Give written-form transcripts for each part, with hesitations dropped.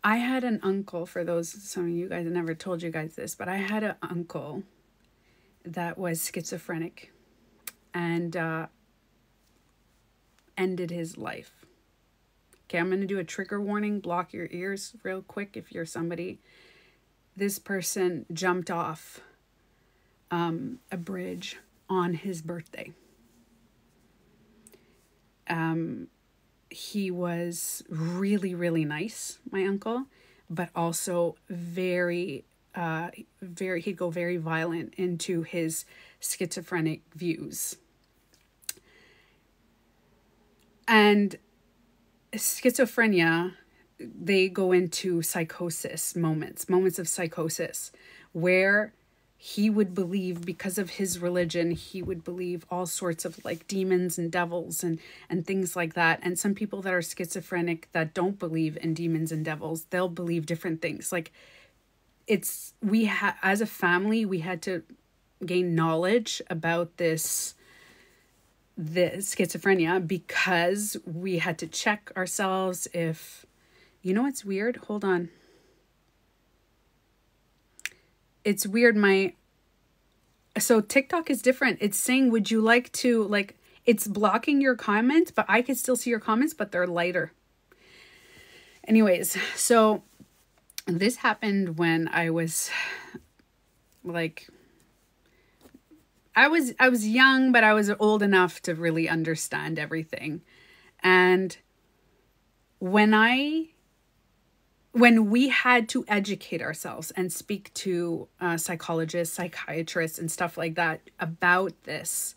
I had an uncle, for those, some of you guys, I never told you guys this, but I had an uncle that was schizophrenic and ended his life. Okay, I'm going to do a trigger warning. Block your ears real quick if you're somebody. This person jumped off a bridge on his birthday. He was really, really nice, my uncle, but also very, he'd go very violent into his schizophrenic views. And schizophrenia, they go into psychosis moments of psychosis, where he would believe, because of his religion, he would believe all sorts of like demons and devils and things like that. And some people that are schizophrenic that don't believe in demons and devils, they'll believe different things. Like as a family, we had to gain knowledge about the schizophrenia, because we had to check ourselves if, you know, what's weird. Hold on. It's weird. So TikTok is different. It's saying, would you like to, like, it's blocking your comments, but I can still see your comments, but they're lighter. Anyways, so this happened when I was like, I was young, but I was old enough to really understand everything. And when we had to educate ourselves and speak to psychologists, psychiatrists, and stuff like that about this,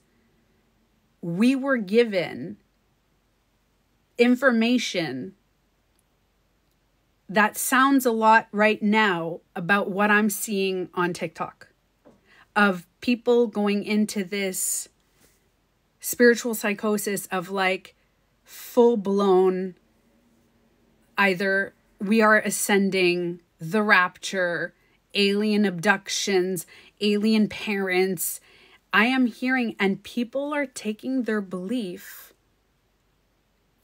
we were given information that sounds a lot right now about what I'm seeing on TikTok, of people going into this spiritual psychosis of like full-blown, either we are ascending, the rapture, alien abductions, alien parents. I am hearing, and people are taking their belief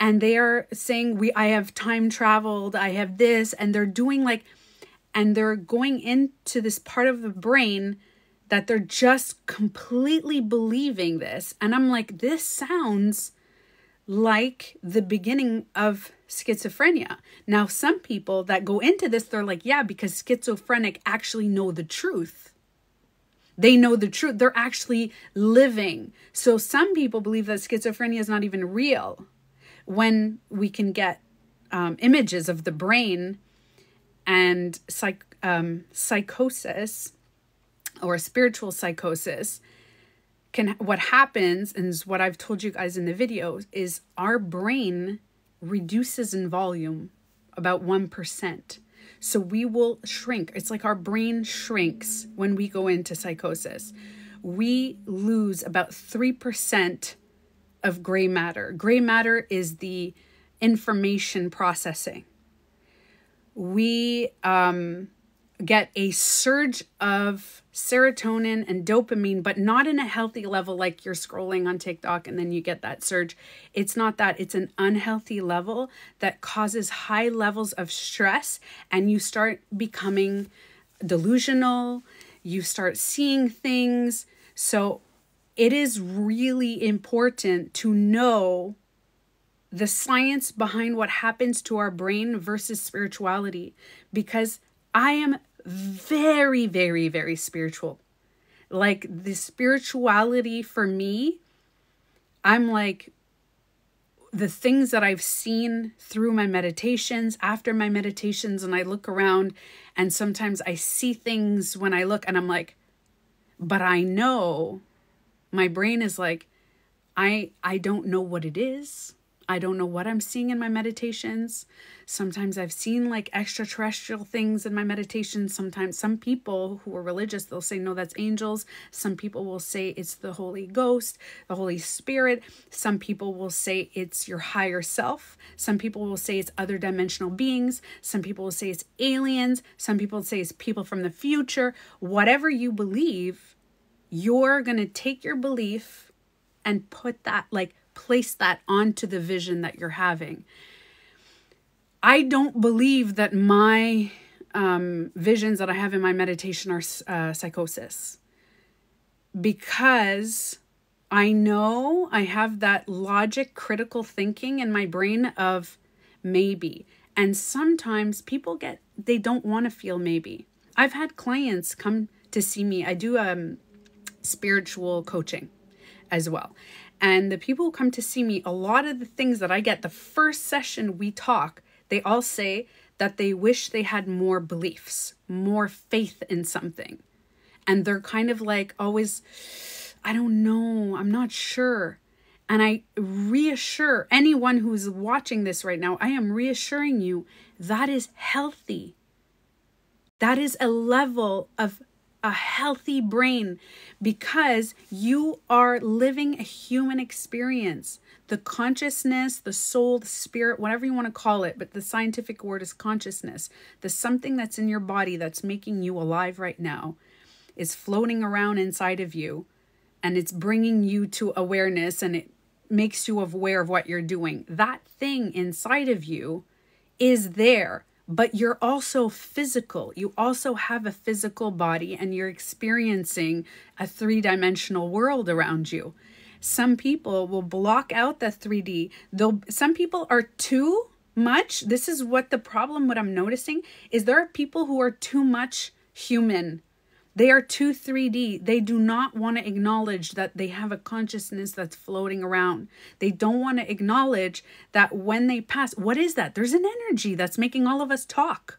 and they are saying, I have time traveled, I have this, and they're doing like, and they're going into this part of the brain that they're just completely believing this. And I'm like, this sounds like the beginning of schizophrenia. Now, some people that go into this, they're like, yeah, because schizophrenic actually know the truth. They know the truth. They're actually living. So some people believe that schizophrenia is not even real, when we can get images of the brain and psychosis or spiritual psychosis. What happens, and is what I've told you guys in the video, is our brain reduces in volume about 1%. So we will shrink. It's like our brain shrinks when we go into psychosis. We lose about 3% of gray matter. Gray matter is the information processing. We get a surge of serotonin and dopamine, but not in a healthy level, like you're scrolling on TikTok and then you get that surge. It's not that. It's an unhealthy level that causes high levels of stress, and you start becoming delusional. You start seeing things. So it is really important to know the science behind what happens to our brain versus spirituality, because I am very, very, very spiritual. Like, the spirituality for me, I'm like, the things that I've seen through my meditations, after my meditations, and I look around, and sometimes I see things when I look and I'm like, but I know, my brain is like, I don't know what it is. I don't know what I'm seeing in my meditations. Sometimes I've seen like extraterrestrial things in my meditations. Sometimes some people who are religious, they'll say, no, that's angels. Some people will say it's the Holy Ghost, the Holy Spirit. Some people will say it's your higher self. Some people will say it's other dimensional beings. Some people will say it's aliens. Some people will say it's people from the future. Whatever you believe, you're going to take your belief and put that, like, place that onto the vision that you're having. I don't believe that my visions that I have in my meditation are psychosis, because I know I have that logic, critical thinking in my brain of maybe. And sometimes people they don't want to feel maybe. I've had clients come to see me. I do spiritual coaching as well. And the people who come to see me, a lot of the things that I get, the first session we talk, they all say that they wish they had more beliefs, more faith in something. And they're kind of like always, I don't know, I'm not sure. And I reassure anyone who's watching this right now, I am reassuring you that is healthy. That is a level of a healthy brain, because you are living a human experience. The consciousness, the soul, the spirit, whatever you want to call it, but the scientific word is consciousness. The something that's in your body that's making you alive right now is floating around inside of you, and it's bringing you to awareness, and it makes you aware of what you're doing. That thing inside of you is there. But you're also physical. You also have a physical body, and you're experiencing a 3-dimensional world around you. Some people will block out the 3D. Some people are too much. This is what I'm noticing is there are people who are too much human. They are too 3D. They do not want to acknowledge that they have a consciousness that's floating around. They don't want to acknowledge that when they pass, what is that? There's an energy that's making all of us talk.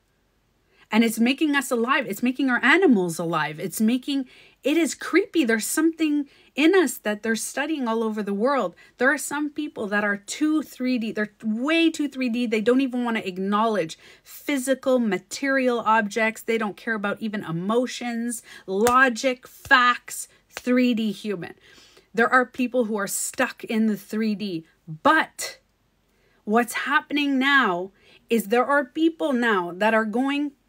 And it's making us alive. It's making our animals alive. It is creepy. There's something in us that they're studying all over the world. There are some people that are too 3D. They're way too 3D. They don't even want to acknowledge physical, material objects. They don't care about even emotions, logic, facts, 3D human. There are people who are stuck in the 3D. But what's happening now is there are people now that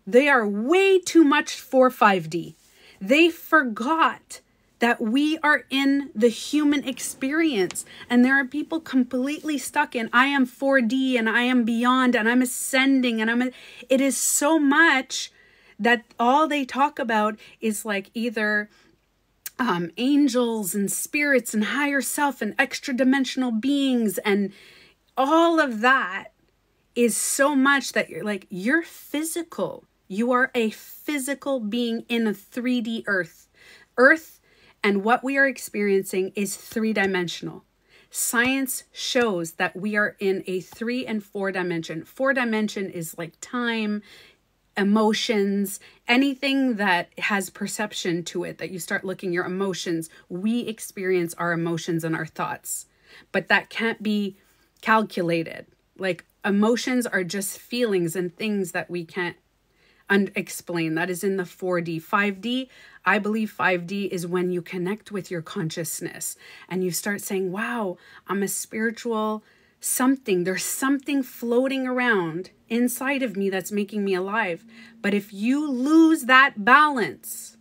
they are way too much for 5D. They forgot that we are in the human experience, and there are people completely stuck in, I am 4D and I am beyond and I'm ascending and it is so much that all they talk about is like either angels and spirits and higher self and extra dimensional beings, and all of that is so much that you're physical. You are a physical being in a 3D earth, and what we are experiencing is 3-dimensional. Science shows that we are in a 3 and 4 dimension. 4 dimension is like time, emotions, anything that has perception to it, that you start looking your emotions. We experience our emotions and our thoughts, but that can't be calculated. Like emotions are just feelings and things that we can't explain. That is in the 4D. 5D, I believe 5D is when you connect with your consciousness and you start saying, wow, I'm a spiritual something. There's something floating around inside of me that's making me alive. But if you lose that balance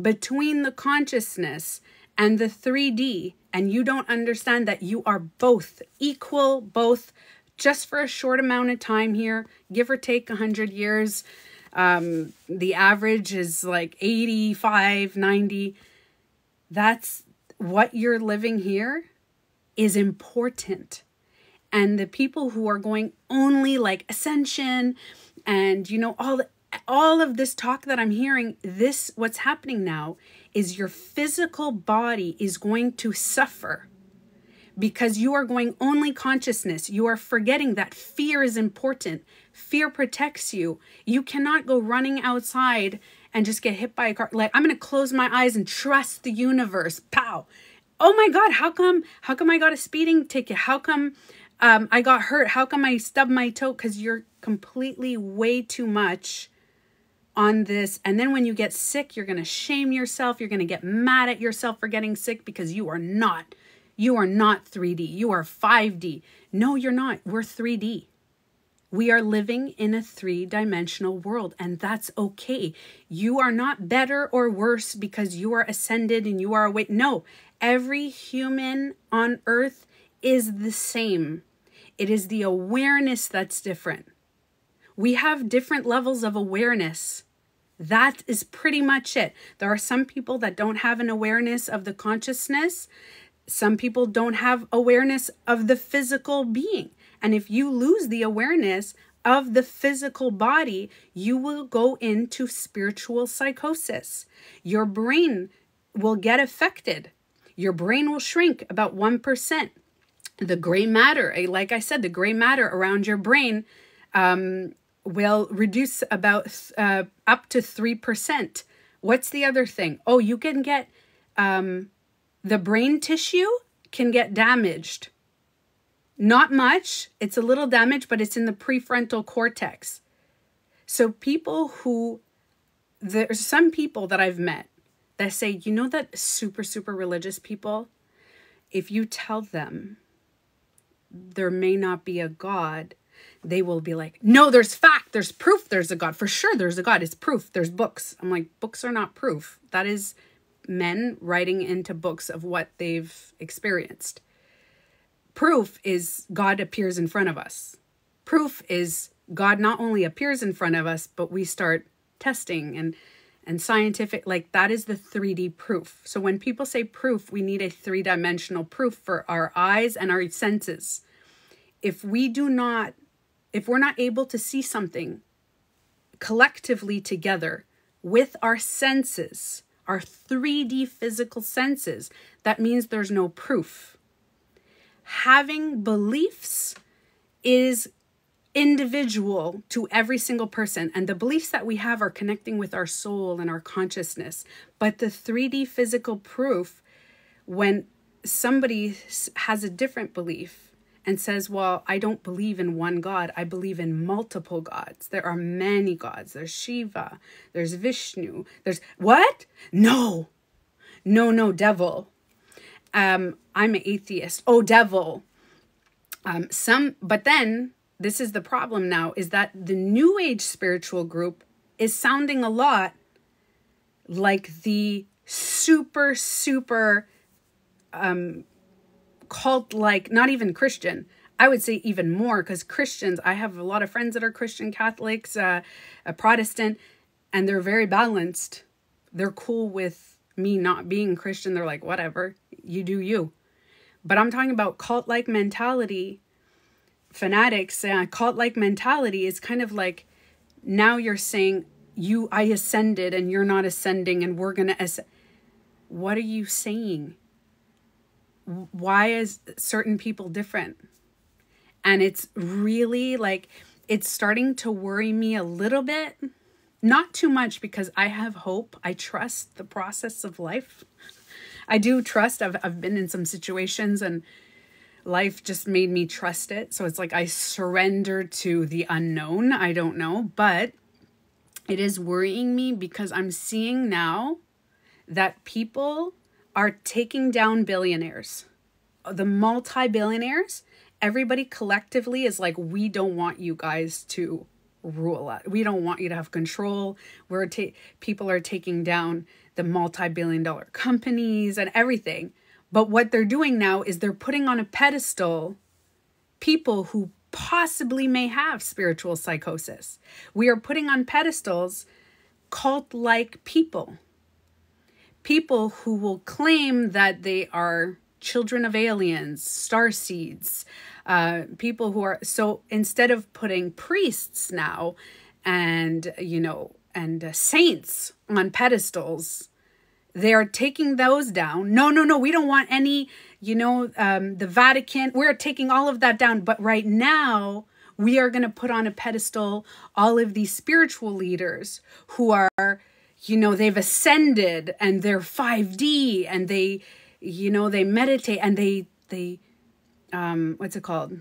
between the consciousness and the 3D, and you don't understand that you are both equal, both just for a short amount of time here, give or take 100 years, the average is like 85, 90. That's what you're living here is important. And the people who are going only like ascension and, all of this talk that I'm hearing, what's happening now is your physical body is going to suffer because you are going only consciousness. You are forgetting that fear is important. Fear protects you. You cannot go running outside and just get hit by a car. Like, I'm going to close my eyes and trust the universe. Pow. Oh my God, how come I got a speeding ticket? How come I got hurt? How come I stubbed my toe? Because you're completely way too much on this. And then when you get sick, you're going to shame yourself. You're going to get mad at yourself for getting sick because you are not 3D. You are 5D. No, you're not. We're 3D. We are living in a 3-dimensional world, and that's okay. You are not better or worse because you are ascended and you are awake. No, every human on earth is the same. It is the awareness that's different. We have different levels of awareness. That is pretty much it. There are some people that don't have an awareness of the consciousness. Some people don't have awareness of the physical being. And if you lose the awareness of the physical body, you will go into spiritual psychosis. Your brain will get affected. Your brain will shrink about 1%. The gray matter, like I said, the gray matter around your brain will reduce about up to 3%. What's the other thing? Oh, you can get, the brain tissue can get damaged. Not much. It's a little damaged, but it's in the prefrontal cortex. So there's some people that I've met that say, you know, that super, super religious people, if you tell them there may not be a God, they will be like, no, there's fact, there's proof there's a God. For sure there's a God. It's proof. There's books. I'm like, books are not proof. That is men writing into books of what they've experienced. Proof is God appears in front of us. Proof is God not only appears in front of us, but we start testing and scientific, like that is the 3D proof. So when people say proof, we need a 3-dimensional proof for our eyes and our senses. If we're not able to see something collectively together with our senses, our 3D physical senses, that means there's no proof. Having beliefs is individual to every single person, and the beliefs that we have are connecting with our soul and our consciousness. But the 3D physical proof, when somebody has a different belief and says, well, I don't believe in one God, I believe in multiple gods. There are many gods. There's Shiva, there's Vishnu, there's what? No, devil. I'm an atheist. Oh, devil. But then this is the problem now, is that the New Age spiritual group is sounding a lot like the super, super cult, like not even Christian. I would say even more, because Christians, I have a lot of friends that are Christian, Catholics, a Protestant, and they're very balanced. They're cool with me not being Christian. They're like, whatever, you do you. But I'm talking about cult-like mentality. Fanatics, cult-like mentality is kind of like, now you're saying, I ascended and you're not ascending and we're going to ascend. What are you saying? Why is certain people different? And it's really like, it's starting to worry me a little bit. Not too much, because I have hope. I trust the process of life. I do trust. I've been in some situations and life just made me trust it. So it's like I surrender to the unknown. I don't know. But it is worrying me, because I'm seeing now that people are taking down billionaires. The multi-billionaires, everybody collectively is like, we don't want you guys to rule us. We don't want you to have control. People are taking down the multi-billion-dollar companies and everything. But what they're doing now is they're putting on a pedestal people who possibly may have spiritual psychosis. We are putting on pedestals cult-like people. People who will claim that they are children of aliens, starseeds, people who are, so instead of putting priests now and saints on pedestals, they are taking those down. No, we don't want any, the Vatican, we're taking all of that down. But right now, we are going to put on a pedestal all of these spiritual leaders who are, they've ascended and they're 5D and they meditate and they what's it called?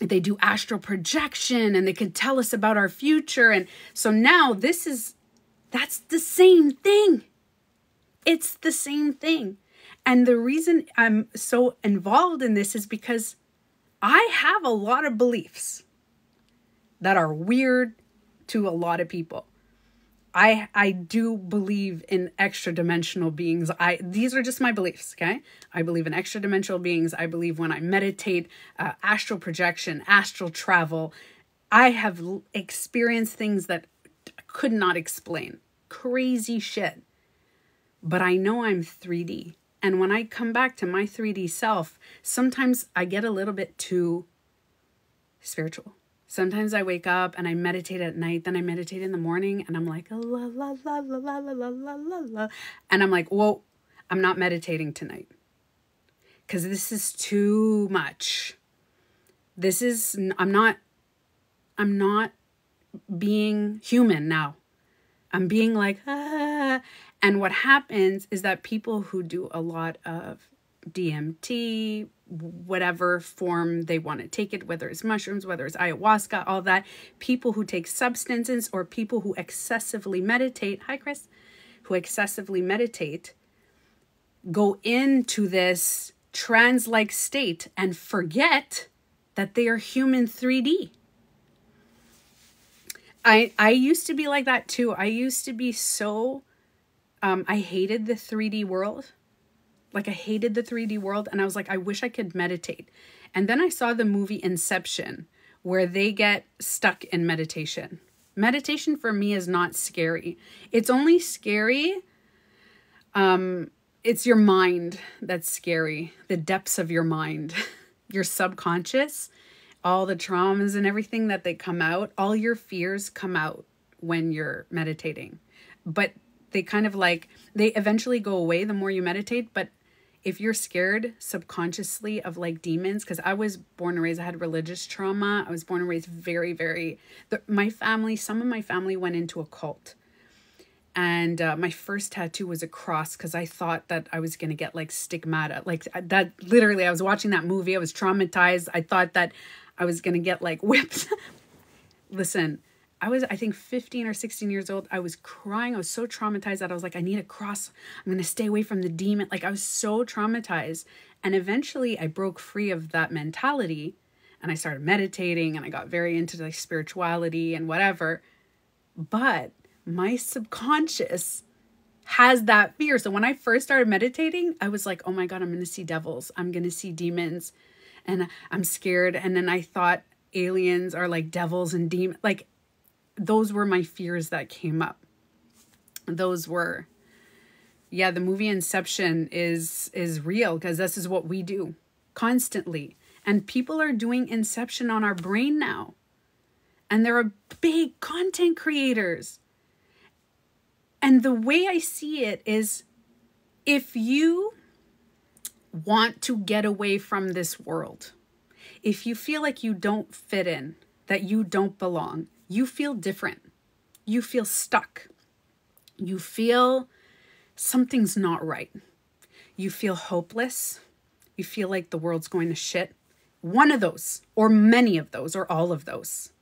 They do astral projection and they can tell us about our future. And so now that's the same thing. It's the same thing. And the reason I'm so involved in this is because I have a lot of beliefs that are weird to a lot of people. I do believe in extra dimensional beings. These are just my beliefs, okay? I believe in extra dimensional beings. I believe when I meditate, astral projection, astral travel, I have experienced things that I could not explain. Crazy shit. But I know I'm 3D. And when I come back to my 3D self, sometimes I get a little bit too spiritual. Sometimes I wake up and I meditate at night, then I meditate in the morning, and I'm like, la, la, la, la, la, la, la, la, la, la. And I'm like, whoa, I'm not meditating tonight. Because this is too much. I'm not being human now. I'm being like, ah. And what happens is that people who do a lot of DMT, whatever form they want to take it, whether it's mushrooms, whether it's ayahuasca, all that, people who take substances or people who excessively meditate, hi Chris, who excessively meditate, go into this trance-like state and forget that they are human 3D. I used to be like that too. I used to be so, I hated the 3D world. Like I hated the 3D world. And I was like, I wish I could meditate. And then I saw the movie Inception, where they get stuck in meditation. Meditation for me is not scary. It's only scary. It's your mind that's scary. The depths of your mind, your subconscious, all the traumas and everything that they come out, all your fears come out when you're meditating. But they kind of like, they eventually go away the more you meditate. But if you're scared subconsciously of like demons, because I was born and raised, I had religious trauma. I was born and raised very, some of my family went into a cult. And my first tattoo was a cross because I thought that I was going to get like stigmata. Like that, literally, I was watching that movie. I was traumatized. I thought that I was going to get like whipped. Listen, I was, I think 15 or 16 years old. I was crying. I was so traumatized that I was like, I need a cross. I'm going to stay away from the demon. Like I was so traumatized. And eventually I broke free of that mentality and I started meditating and I got very into like spirituality and whatever. But my subconscious has that fear. So when I first started meditating, I was like, oh my God, I'm going to see devils. I'm going to see demons and I'm scared. And then I thought aliens are like devils and demons. Like those were my fears that came up. Those were, yeah, the movie Inception is real because this is what we do constantly. And people are doing Inception on our brain now. And there are big content creators. And the way I see it is, if you want to get away from this world, if you feel like you don't fit in, that you don't belong, you feel different, you feel stuck, you feel something's not right, you feel hopeless, you feel like the world's going to shit, one of those, or many of those, or all of those,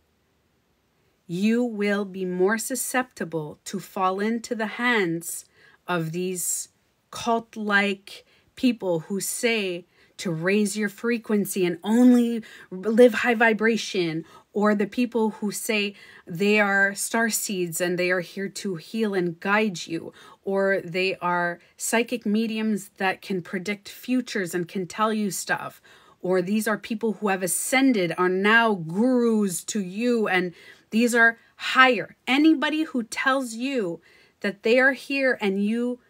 you will be more susceptible to fall into the hands of these cult-like people who say to raise your frequency and only live high vibration, or the people who say they are star seeds and they are here to heal and guide you, or they are psychic mediums that can predict futures and can tell you stuff, or these are people who have ascended, are now gurus to you, and these are higher. Anybody who tells you that they are here and you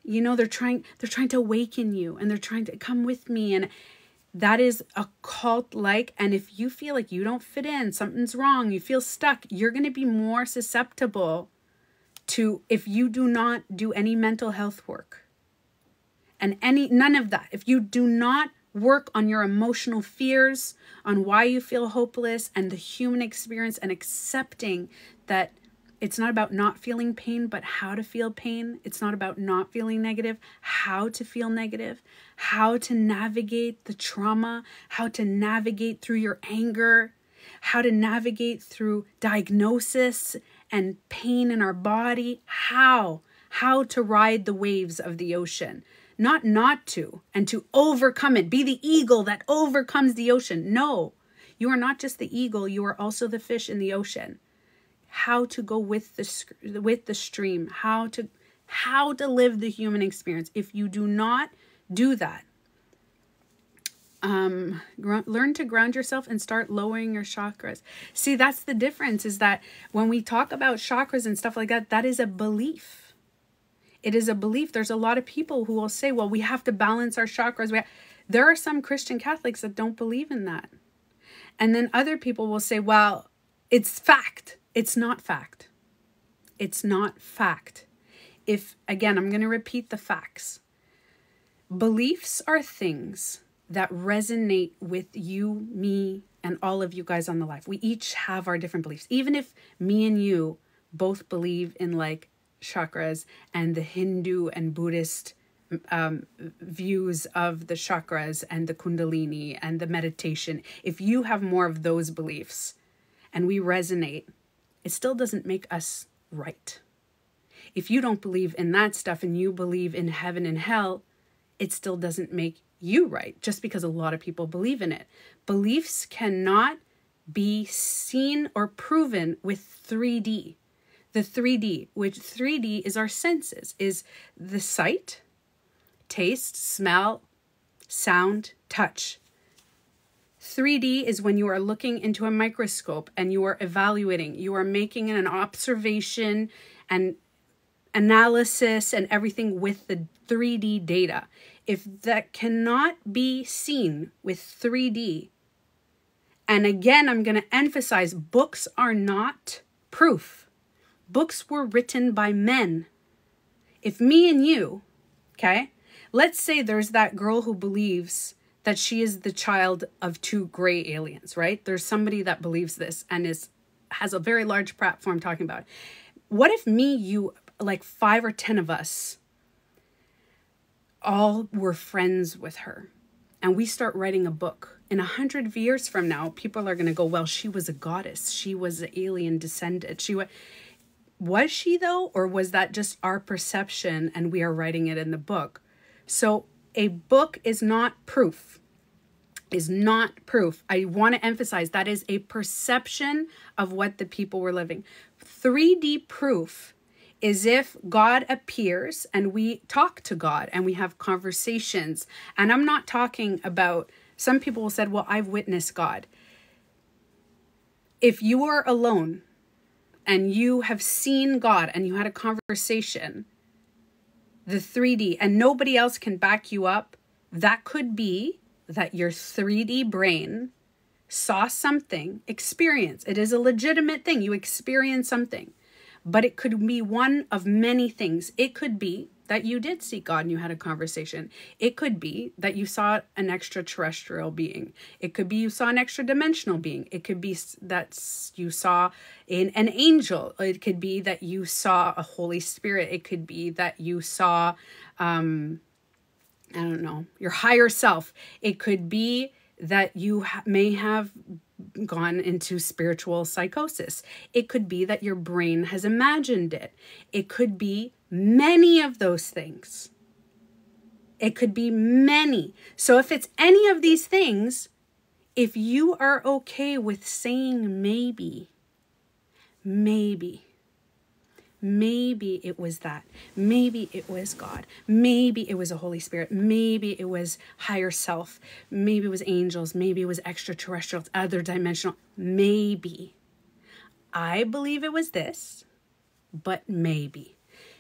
know, they're trying to awaken you and they're trying to come with me, and that is a cult-like. And if you feel like you don't fit in, something's wrong, you feel stuck, you're going to be more susceptible to, if you do not do any mental health work and none of that, if you do not work on your emotional fears, on why you feel hopeless and the human experience, and accepting that it's not about not feeling pain, but how to feel pain. It's not about not feeling negative, how to feel negative, how to navigate the trauma, how to navigate through your anger, how to navigate through diagnosis and pain in our body, how to ride the waves of the ocean. Not to, and to overcome it. Be the eagle that overcomes the ocean. No, you are not just the eagle. You are also the fish in the ocean. How to go with the stream. How to live the human experience. If you do not do that, Learn to ground yourself and start lowering your chakras. See, that's the difference, is that when we talk about chakras and stuff like that, that is a belief. It is a belief. There's a lot of people who will say, well, we have to balance our chakras. There are some Christian Catholics that don't believe in that. And then other people will say, well, it's fact. It's not fact. It's not fact. Again, I'm going to repeat the facts. Beliefs are things that resonate with you, me, and all of you guys on the live. We each have our different beliefs. Even if me and you both believe in like chakras and the Hindu and Buddhist views of the chakras and the kundalini and the meditation, if you have more of those beliefs and we resonate, it still doesn't make us right. If you don't believe in that stuff and you believe in heaven and hell, it still doesn't make you right, just because a lot of people believe in it. Beliefs cannot be seen or proven with 3D. The 3D, which 3D is our senses, is the sight, taste, smell, sound, touch. 3D is when you are looking into a microscope and you are evaluating, you are making an observation and analysis and everything with the 3D data. If that cannot be seen with 3D, and again, I'm going to emphasize, books are not proof. Books were written by men. If me and you, okay, let's say there's that girl who believes that she is the child of 2 gray aliens, right? There's somebody that believes this and has a very large platform talking about it. What if me, you, like 5 or 10 of us all were friends with her and we start writing a book? In 100 years from now, people are going to go, well, she was a goddess. She was an alien descendant. Was she though? Or was that just our perception and we are writing it in the book? So a book is not proof. I want to emphasize that is a perception of what the people were living. 3D proof is if God appears and we talk to God and we have conversations. And I'm not talking about, some people said, well, I've witnessed God. If you are alone and you have seen God and you had a conversation, the 3D, and nobody else can back you up, that could be that your 3D brain saw something, experience. It is a legitimate thing. You experience something. But it could be one of many things. It could be that you did see God and you had a conversation. It could be that you saw an extraterrestrial being. It could be you saw an extra dimensional being. It could be that you saw an angel. It could be that you saw a Holy Spirit. It could be that you saw, I don't know, your higher self. It could be that you may have gone into spiritual psychosis. It could be that your brain has imagined it. It could be many of those things. It could be many. So if it's any of these things, if you are okay with saying maybe it was that. Maybe it was God. Maybe it was a Holy Spirit. Maybe it was higher self. Maybe it was angels. Maybe it was extraterrestrials, other dimensional. Maybe. I believe it was this, but maybe.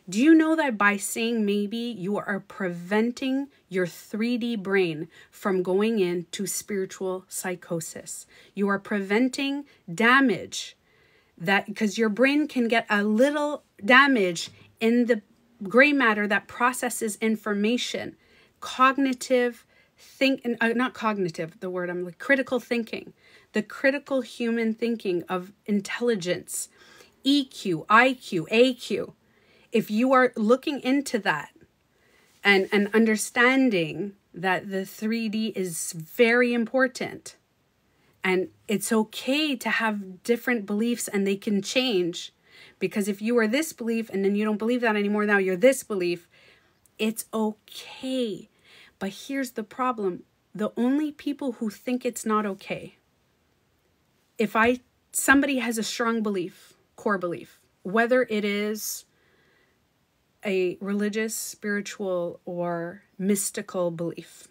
Do you know that by saying maybe, you are preventing your 3D brain from going into spiritual psychosis? You are preventing damage. That because your brain can get a little damage in the gray matter that processes information. Critical thinking, the critical human thinking of intelligence, EQ, IQ, AQ. If you are looking into that and understanding that the 3D is very important, and it's okay to have different beliefs and they can change, because if you are this belief and then you don't believe that anymore, now you're this belief, it's okay. But here's the problem. The only people who think it's not okay, somebody has a strong belief, core belief, whether it is a religious, spiritual, or mystical belief,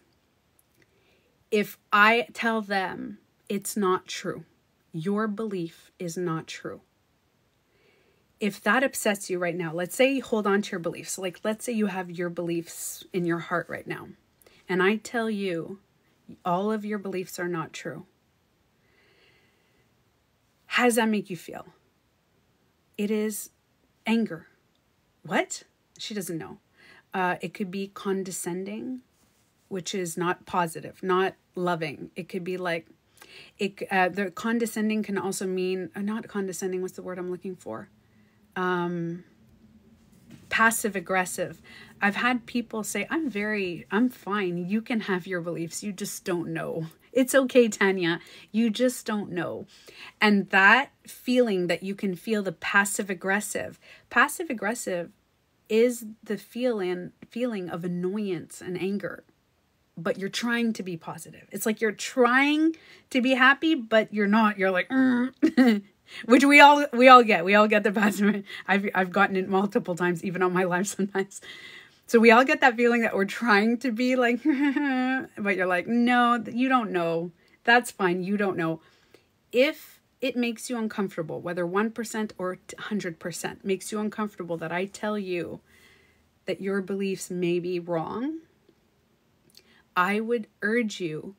If I tell them it's not true, your belief is not true. If that upsets you right now, let's say you hold on to your beliefs. Like, let's say you have your beliefs in your heart right now. And I tell you, all of your beliefs are not true. How does that make you feel? It is anger. What? She doesn't know. It could be condescending, which is not positive, not loving. It could be like, the condescending can also mean, not condescending, what's the word I'm looking for? Passive aggressive. I've had people say, I'm fine. You can have your beliefs. You just don't know. It's okay, Tanya. You just don't know. And that feeling that you can feel, the passive aggressive is the feeling of annoyance and anger, but you're trying to be positive. It's like you're trying to be happy, but you're not. You're like, which we all get. We all get the passive. I've gotten it multiple times, even on my live sometimes. So we all get that feeling that we're trying to be like, but you're like, no, you don't know. That's fine. You don't know. If it makes you uncomfortable, whether 1% or 100% makes you uncomfortable, that I tell you that your beliefs may be wrong, I would urge you,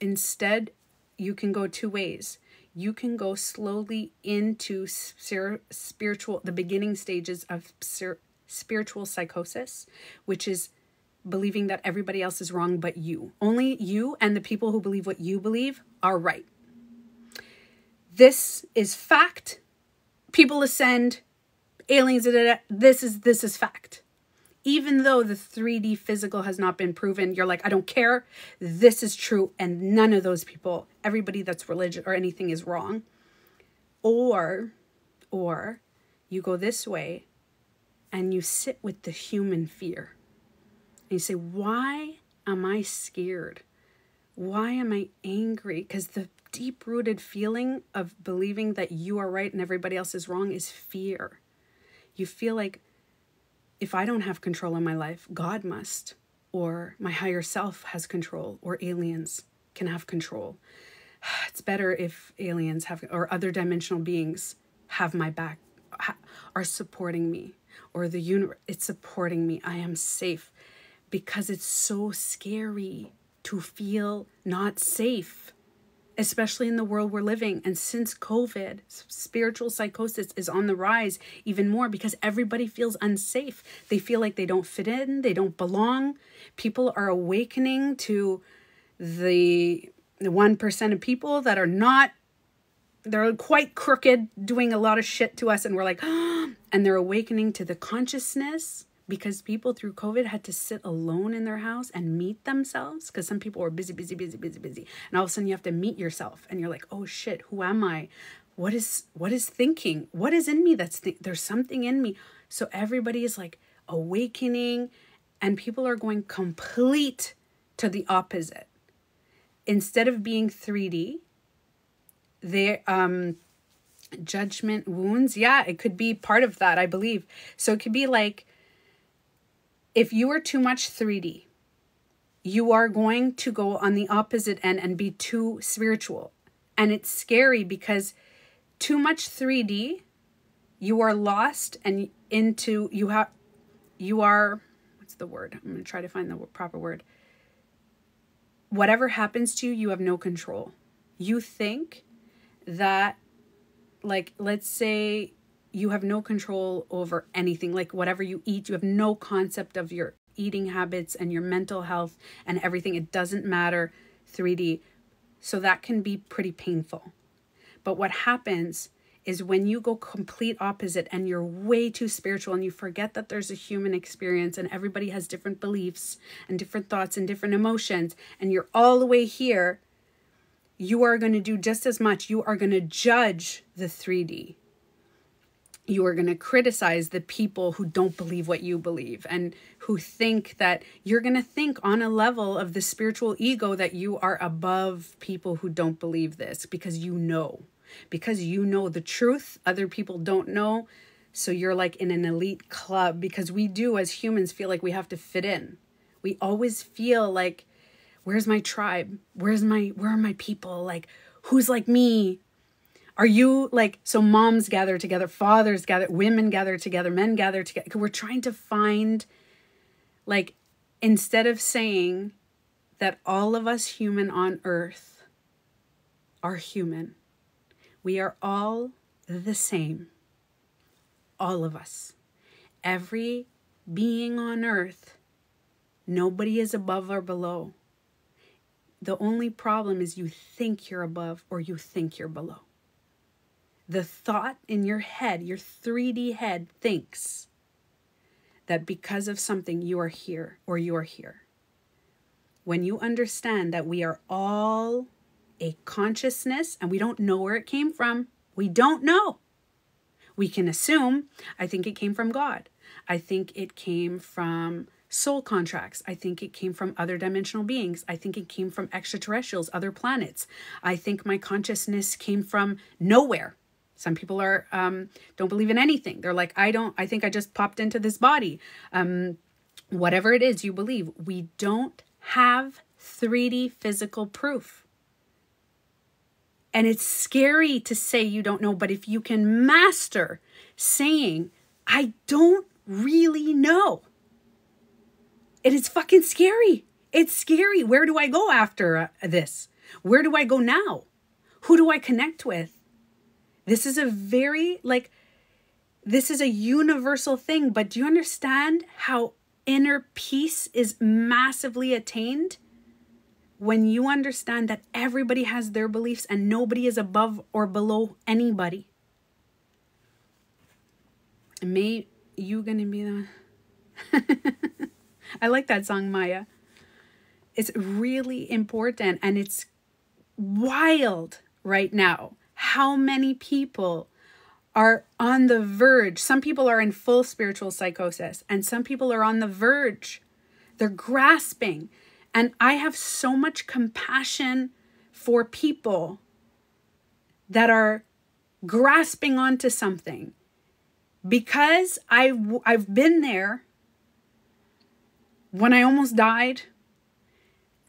instead, you can go two ways. You can go slowly into the beginning stages of spiritual psychosis, which is believing that everybody else is wrong but you. Only you and the people who believe what you believe are right. This is fact. People ascend, aliens, this is fact. Even though the 3D physical has not been proven, you're like, I don't care. This is true. And none of those people, everybody that's religious or anything, is wrong. Or you go this way and you sit with the human fear. And you say, why am I scared? Why am I angry? Because the deep-rooted feeling of believing that you are right and everybody else is wrong is fear. You feel like, if I don't have control in my life, God must, or my higher self has control, or aliens can have control. It's better if aliens have, or other dimensional beings have my back, are supporting me, or the universe, it's supporting me. I am safe, because it's so scary to feel not safe, especially in the world we're living. And since COVID, spiritual psychosis is on the rise even more because everybody feels unsafe. They feel like they don't fit in, they don't belong. People are awakening to the 1% of people that are not, they're quite crooked, doing a lot of shit to us. And we're like, and they're awakening to the consciousness, because people through COVID had to sit alone in their house and meet themselves, because some people were busy. And all of a sudden you have to meet yourself and you're like, oh shit, who am I? What is thinking? What is in me there's something in me. So everybody is like awakening, and people are going complete to the opposite. Instead of being 3D, they judgment wounds. Yeah, it could be part of that, I believe. So it could be like, if you are too much 3D, you are going to go on the opposite end and be too spiritual. And it's scary because too much 3D, you are lost and into, you are, what's the word? I'm going to try to find the proper word. Whatever happens to you, you have no control. You think that, like, let's say you have no control over anything, like whatever you eat, you have no concept of your eating habits and your mental health and everything. It doesn't matter, 3D. So that can be pretty painful. But what happens is when you go complete opposite and you're way too spiritual and you forget that there's a human experience and everybody has different beliefs and different thoughts and different emotions, and you're all the way here, you are going to do just as much. You are going to judge the 3D. You are going to criticize the people who don't believe what you believe and who think that you're going to think on a level of the spiritual ego that you are above people who don't believe this, because you know the truth. Other people don't know. So you're like in an elite club, because we do as humans feel like we have to fit in. We always feel like Where's my tribe? Where are my people? Like, who's like me? Are you like, so moms gather together, fathers gather, women gather together, men gather together. We're trying to find, like, instead of saying that all of us human on earth are human, we are all the same. All of us. Every being on earth, nobody is above or below. The only problem is you think you're above or you think you're below. The thought in your head, your 3D head, thinks that because of something you are here or you are here. When you understand that we are all a consciousness and we don't know where it came from, we don't know. We can assume, I think it came from God. I think it came from soul contracts. I think it came from other dimensional beings. I think it came from extraterrestrials, other planets. I think my consciousness came from nowhere. Some people are don't believe in anything. They're like, I think I just popped into this body. Whatever it is you believe, we don't have 3D physical proof. And it's scary to say you don't know, but if you can master saying, I don't really know, it is fucking scary. It's scary. Where do I go after this? Where do I go now? Who do I connect with? This is this is a universal thing, but do you understand how inner peace is massively attained? When you understand that everybody has their beliefs and nobody is above or below anybody. May you gonna be the... I like that song, Maya. It's really important, and it's wild right now how many people are on the verge. Some people are in full spiritual psychosis, and some people are on the verge. They're grasping. And I have so much compassion for people that are grasping onto something, because I've been there when I almost died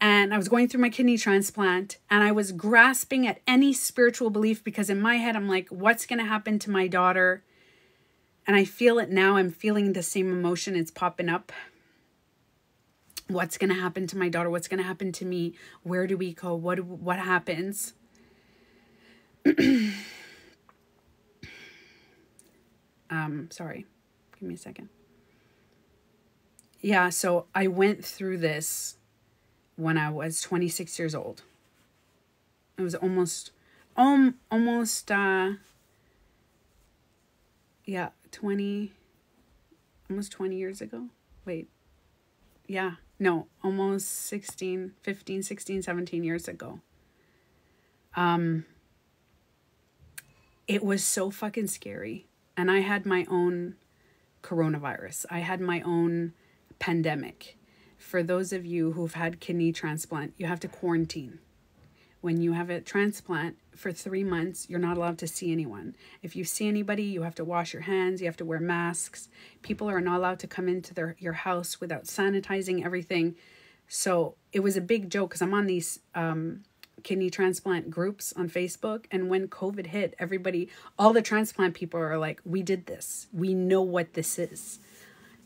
and I was going through my kidney transplant, and I was grasping at any spiritual belief because in my head I'm like, what's going to happen to my daughter? And I feel it now. I'm feeling the same emotion. It's popping up. What's going to happen to my daughter? What's going to happen to me? Where do we go? What happens? Sorry. Give me a second. Yeah, so I went through this when I was 26 years old. It was almost 20, almost 20 years ago. Wait. Yeah, no, almost 15, 16, 17 years ago. It was so fucking scary. And I had my own coronavirus. I had my own pandemic. For those of you who've had kidney transplant, you have to quarantine. When you have a transplant for 3 months, you're not allowed to see anyone. If you see anybody, you have to wash your hands. You have to wear masks. People are not allowed to come into your house without sanitizing everything. So it was a big joke because I'm on these kidney transplant groups on Facebook. And when COVID hit, all the transplant people are like, we did this. We know what this is.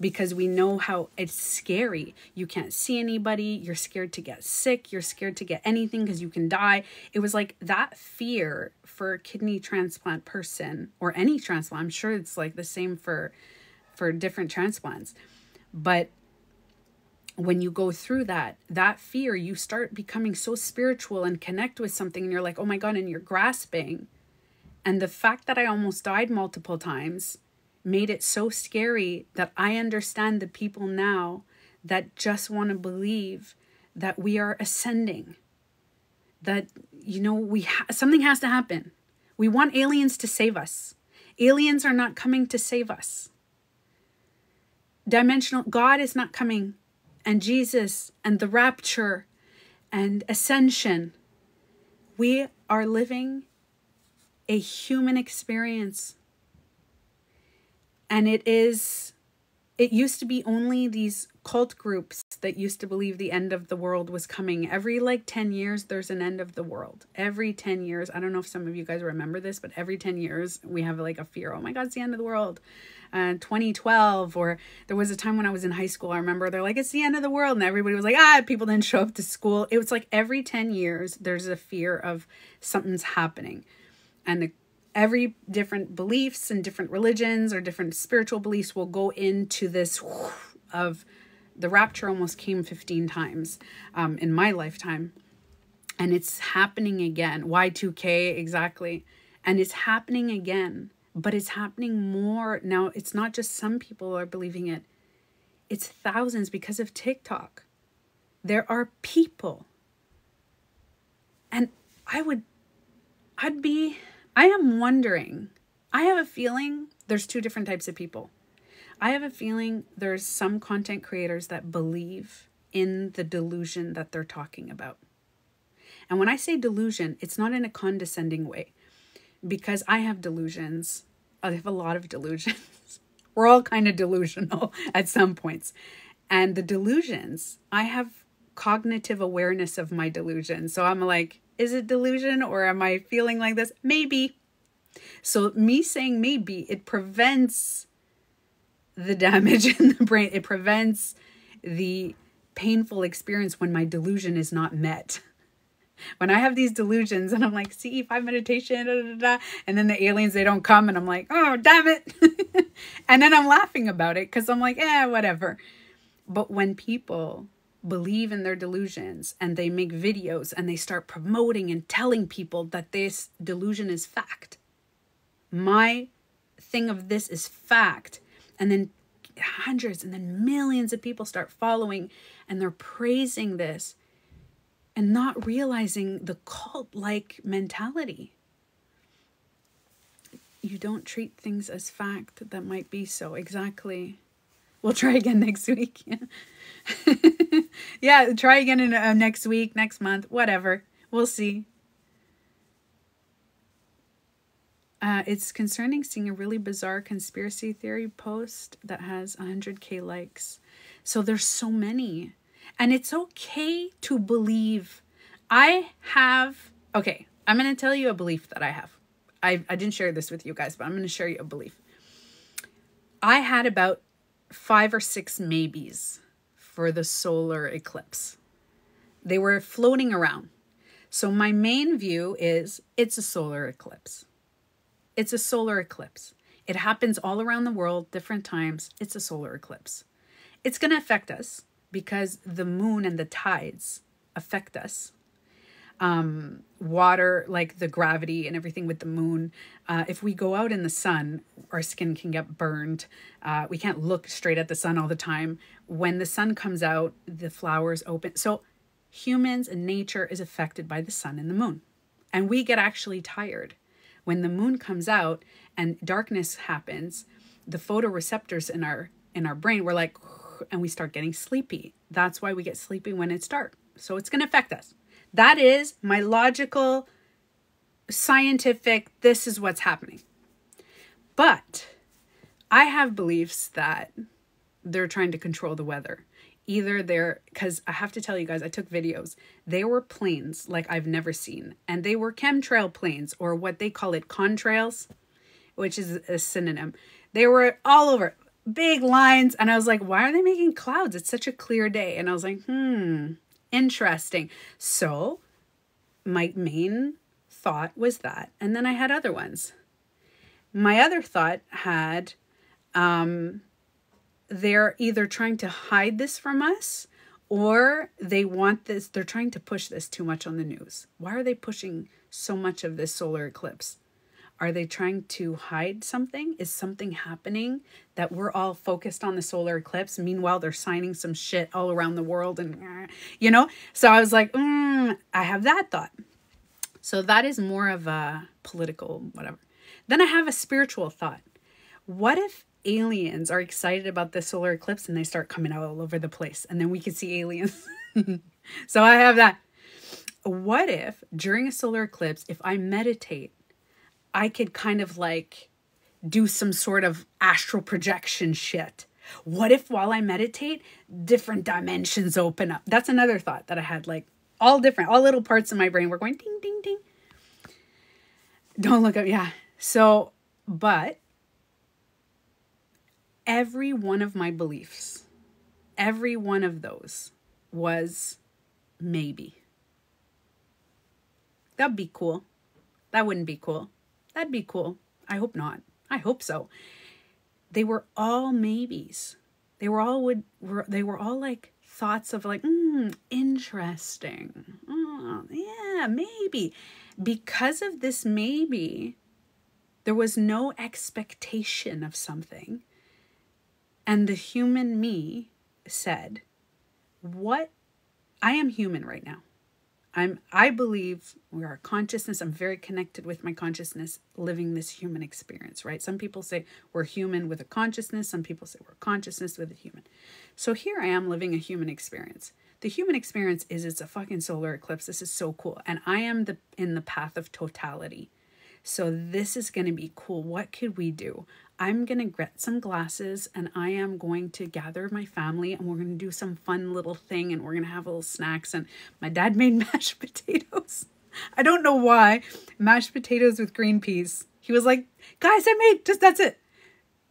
Because we know how it's scary. You can't see anybody. You're scared to get sick. You're scared to get anything because you can die. It was like that fear for a kidney transplant person or any transplant. I'm sure it's like the same for different transplants. But when you go through that fear, you start becoming so spiritual and connect with something. And you're like, oh my God, and you're grasping. And the fact that I almost died multiple times made it so scary that I understand the people now that just want to believe that we are ascending. That, something has to happen. We want aliens to save us. Aliens are not coming to save us. God is not coming. And Jesus and the rapture and ascension. We are living a human experience. And it used to be only these cult groups that used to believe the end of the world was coming. Every like 10 years, there's an end of the world. Every 10 years. I don't know if some of you guys remember this, but every 10 years we have like a fear. Oh my God, it's the end of the world. 2012, or there was a time when I was in high school, I remember they're like, it's the end of the world. And everybody was like, people didn't show up to school. It was like every 10 years, there's a fear of something's happening. And every different beliefs and different religions or different spiritual beliefs will go into this of the rapture almost came 15 times in my lifetime. And it's happening again. Y2K, exactly. And it's happening again. But it's happening more. Now, it's not just some people are believing it. It's thousands because of TikTok. There are people. And I am wondering. I have a feeling there's two different types of people. I have a feeling there's some content creators that believe in the delusion that they're talking about. And when I say delusion, it's not in a condescending way, because I have delusions. I have a lot of delusions. We're all kind of delusional at some points. And the delusions, I have cognitive awareness of my delusion. So I'm like, is it delusion or am I feeling like this? Maybe. So me saying maybe, it prevents the damage in the brain. It prevents the painful experience when my delusion is not met. When I have these delusions and I'm like, CE5 meditation, da, da, da, and then the aliens, they don't come, and I'm like, oh, damn it. And then I'm laughing about it because I'm like, whatever. But when people believe in their delusions and they make videos and they start promoting and telling people that this delusion is fact, my thing of this is fact, and then hundreds and then millions of people start following and they're praising this and not realizing the cult-like mentality. You don't treat things as fact that might be so. Exactly. We'll try again next week. Yeah, try again in next week, next month, whatever. We'll see. It's concerning seeing a really bizarre conspiracy theory post that has 100K likes. So there's so many. And it's okay to believe. I'm going to tell you a belief that I have. I didn't share this with you guys, but I'm going to share you a belief. I had about 5 or 6 maybes for the solar eclipse. They were floating around. So my main view is it's a solar eclipse. It's a solar eclipse. It happens all around the world, different times. It's a solar eclipse. It's going to affect us because the moon and the tides affect us. Water, like the gravity and everything with the moon. If we go out in the sun, our skin can get burned. We can't look straight at the sun all the time. When the sun comes out, the flowers open. So humans and nature is affected by the sun and the moon. And we get actually tired. When the moon comes out and darkness happens, the photoreceptors in our brain, we're like, and we start getting sleepy. That's why we get sleepy when it's dark. So it's going to affect us. That is my logical, scientific, this is what's happening. But I have beliefs that they're trying to control the weather. Because I have to tell you guys, I took videos. They were planes like I've never seen. And they were chemtrail planes, or what they call it, contrails, which is a synonym. They were all over, big lines. And I was like, why are they making clouds? It's such a clear day. And I was like, interesting. So my main thought was that. And then I had other ones. My other thought had, they're either trying to hide this from us, or they want this. They're trying to push this too much on the news. Why are they pushing so much of this solar eclipse? Are they trying to hide something? Is something happening that we're all focused on the solar eclipse? Meanwhile, they're signing some shit all around the world and, So I was like, I have that thought. So that is more of a political whatever. Then I have a spiritual thought. What if aliens are excited about the solar eclipse and they start coming out all over the place, and then we can see aliens? So I have that. What if during a solar eclipse, if I meditate, I could kind of like do some sort of astral projection shit What if while I meditate, different dimensions open up? That's another thought that I had, like all little parts of my brain were going ding, ding, ding. Don't look up. Yeah. So, but every one of my beliefs, every one of those was maybe. That'd be cool. That wouldn't be cool. That'd be cool. I hope not. I hope so. They were all maybes. They were all like thoughts of like, interesting. Oh, yeah, maybe. Because of this maybe, there was no expectation of something. And the human me said, what? I am human right now. I believe we are a consciousness. I'm very connected with my consciousness living this human experience, right? Some people say we're human with a consciousness. Some people say we're consciousness with a human. So here I am living a human experience. The human experience is it's a fucking solar eclipse. This is so cool. And I am in the path of totality. So this is going to be cool. What could we do? I'm going to get some glasses and I am going to gather my family and we're going to do some fun little thing and we're going to have little snacks. And my dad made mashed potatoes. I don't know why. Mashed potatoes with green peas. He was like, guys, that's it.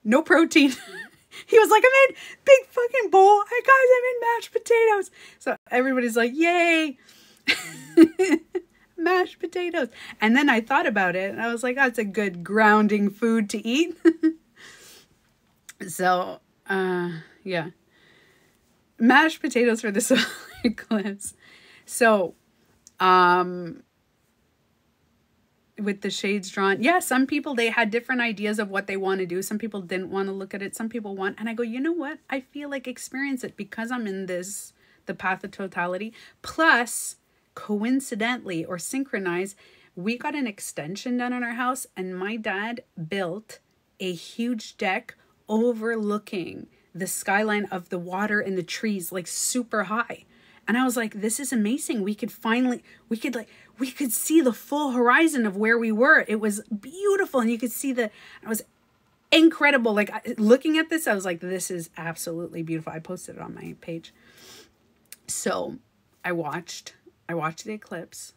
No protein. He was like, I made big fucking bowl. Hey guys, I made mashed potatoes. So everybody's like, yay. Mashed potatoes. And then I thought about it and I was like, that's a good grounding food to eat. So, yeah. Mashed potatoes for the solar eclipse. So, with the shades drawn. Yeah, some people, they had different ideas of what they want to do. Some people didn't want to look at it. Some people want, and I go, you know what? I feel like experience it because I'm in the path of totality. Plus, coincidentally or synchronized, we got an extension done on our house and my dad built a huge deck overlooking the skyline of the water and the trees, like super high. And I was like, this is amazing. We could see the full horizon of where we were. It was beautiful. And you could see it was incredible. Like looking at this, I was like, this is absolutely beautiful. I posted it on my page. So I watched the eclipse.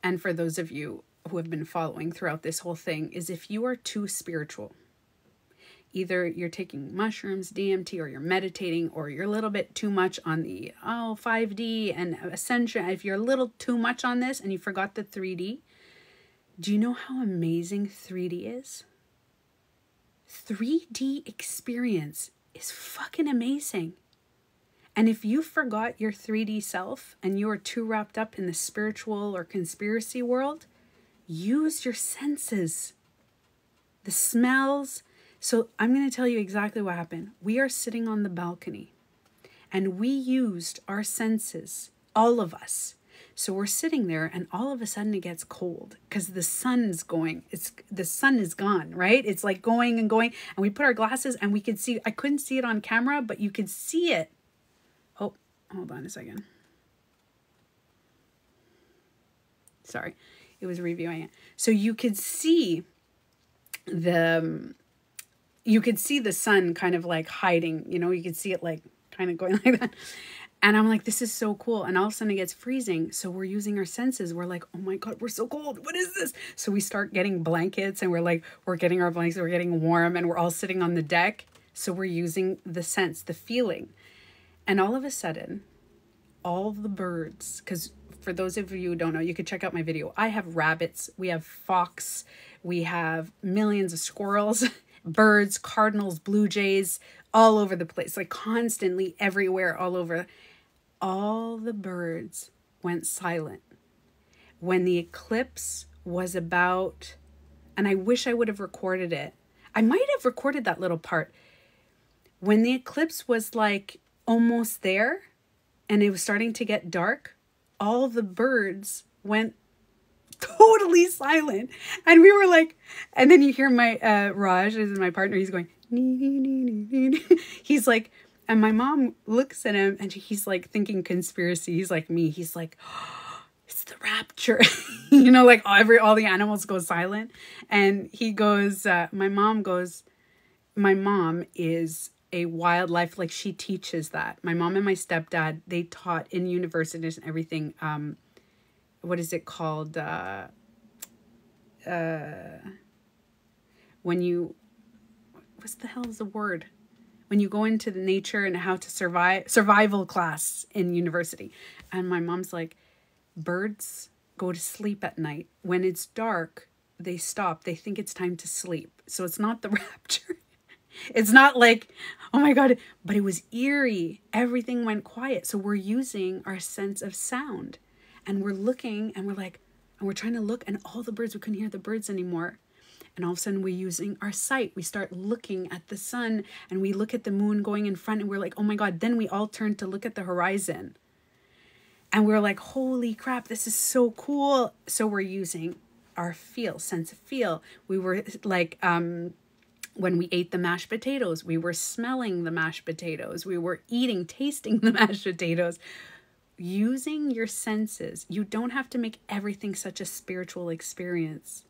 And for those of you who have been following throughout this whole thing, is if you are too spiritual, either you're taking mushrooms, DMT, or you're meditating, or you're a little bit too much on the 5D and ascension. If you're a little too much on this and you forgot the 3D, do you know how amazing 3D is? 3D experience is fucking amazing. And if you forgot your 3D self and you are too wrapped up in the spiritual or conspiracy world, use your senses. The smells. So I'm going to tell you exactly what happened. We are sitting on the balcony and we used our senses, all of us. So we're sitting there and all of a sudden it gets cold because the sun's going. The sun is gone, right? It's like going and going. And we put our glasses and we could see, I couldn't see it on camera, but you could see it. Oh, hold on a second. Sorry, it was reviewing it. So you could see the sun kind of like hiding, you could see it like kind of going like that. And I'm like, this is so cool. And all of a sudden it gets freezing. So we're using our senses. We're like, oh my God, we're so cold. What is this? So we start getting blankets and we're getting our blankets, we're getting warm and we're all sitting on the deck. So we're using the sense, the feeling. And all of a sudden, all the birds, because for those of you who don't know, you could check out my video. I have rabbits, we have fox, we have millions of squirrels, birds, cardinals, blue jays, all over the place, like constantly everywhere, all over. All the birds went silent when the eclipse was about, and I wish I would have recorded it. I might have recorded that little part. When the eclipse was like almost there and it was starting to get dark, all the birds went totally silent. And we were like, and then you hear my Raj, this is my partner, he's going, he's like, and my mom looks at him and he's like thinking conspiracy. He's like me. He's like, oh, it's the rapture. Like all the animals go silent. And he goes, my mom goes, my mom is a wildlife, like she teaches that. My mom and my stepdad, they taught in universities and everything. What is it called? When you, what's the hell is the word? When you go into the nature and how to survival class in university. And my mom's like, birds go to sleep at night. When it's dark, they stop. They think it's time to sleep. So it's not the rapture. It's not like, oh my God, but it was eerie. Everything went quiet. So we're using our sense of sound, and we're looking and we're like, and we're trying to look, and all the birds, we couldn't hear the birds anymore. And all of a sudden we're using our sight. We start looking at the sun, and we look at the moon going in front, and we're like, oh my God. Then we all turn to look at the horizon, and we're like, holy crap, this is so cool. So we're using our sense of feel. We were like, when we ate the mashed potatoes, we were smelling the mashed potatoes. We were tasting the mashed potatoes. Using your senses. You don't have to make everything such a spiritual experience.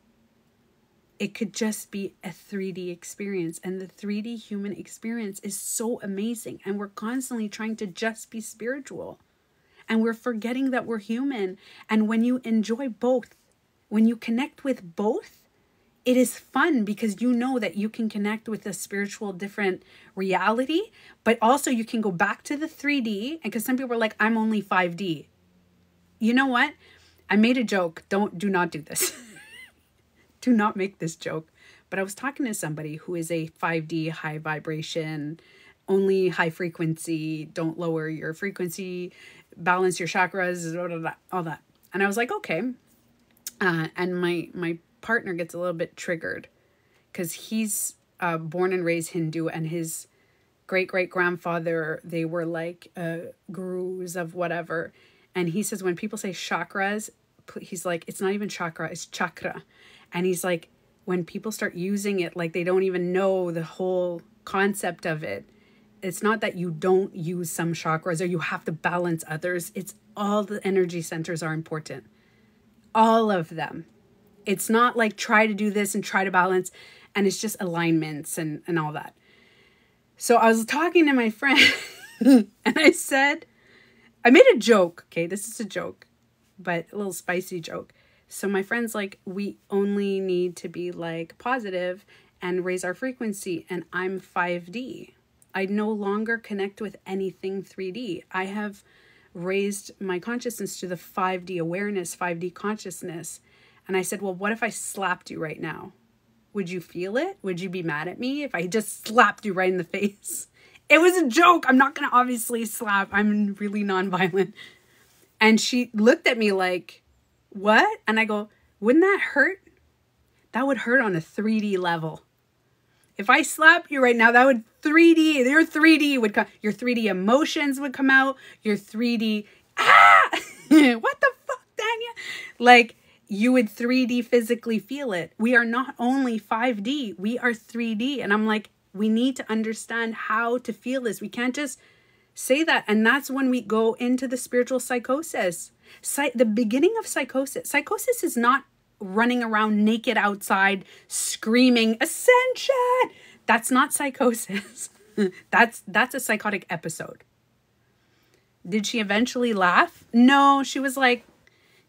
It could just be a 3D experience. And the 3D human experience is so amazing. And we're constantly trying to just be spiritual. And we're forgetting that we're human. And when you enjoy both, when you connect with both, it is fun because you know that you can connect with a spiritual different reality, but also you can go back to the 3D. And because some people are like, I'm only 5D. You know what? I made a joke. Do not do this. Do not make this joke. But I was talking to somebody who is a 5D, high vibration, only high frequency, don't lower your frequency, balance your chakras, blah, blah, blah, all that. And I was like, okay. And my partner gets a little bit triggered because he's born and raised Hindu, and his great-great-grandfather, they were like gurus of whatever. And he says when people say chakras, he's like, it's not even chakra, it's chakra. And he's like, when people start using it, like they don't even know the whole concept of it. It's not that you don't use some chakras or you have to balance others. It's all the energy centers are important. All of them. It's not like try to do this and try to balance, and it's just alignments and all that. So I was talking to my friend and I said, I made a joke. Okay, this is a joke, but a little spicy joke. So my friend's like, we only need to be like positive and raise our frequency. And I'm 5D. I no longer connect with anything 3D. I have raised my consciousness to the 5D awareness, 5D consciousness. And I said, well, what if I slapped you right now? Would you feel it? Would you be mad at me if I just slapped you right in the face? It was a joke. I'm not going to obviously slap. I'm really nonviolent. And she looked at me like, what? And I go, wouldn't that hurt? That would hurt on a 3D level. If I slap you right now, that would 3D, your 3D would come, your 3D emotions would come out, your 3D, what the fuck, Dania? Like, you would 3D physically feel it. We are not only 5D, we are 3D. And I'm like, we need to understand how to feel this. We can't just say that. And that's when we go into the spiritual psychosis. The beginning of psychosis is not running around naked outside screaming ascension. That's not psychosis. That's a psychotic episode. Did she eventually laugh? No, she was like,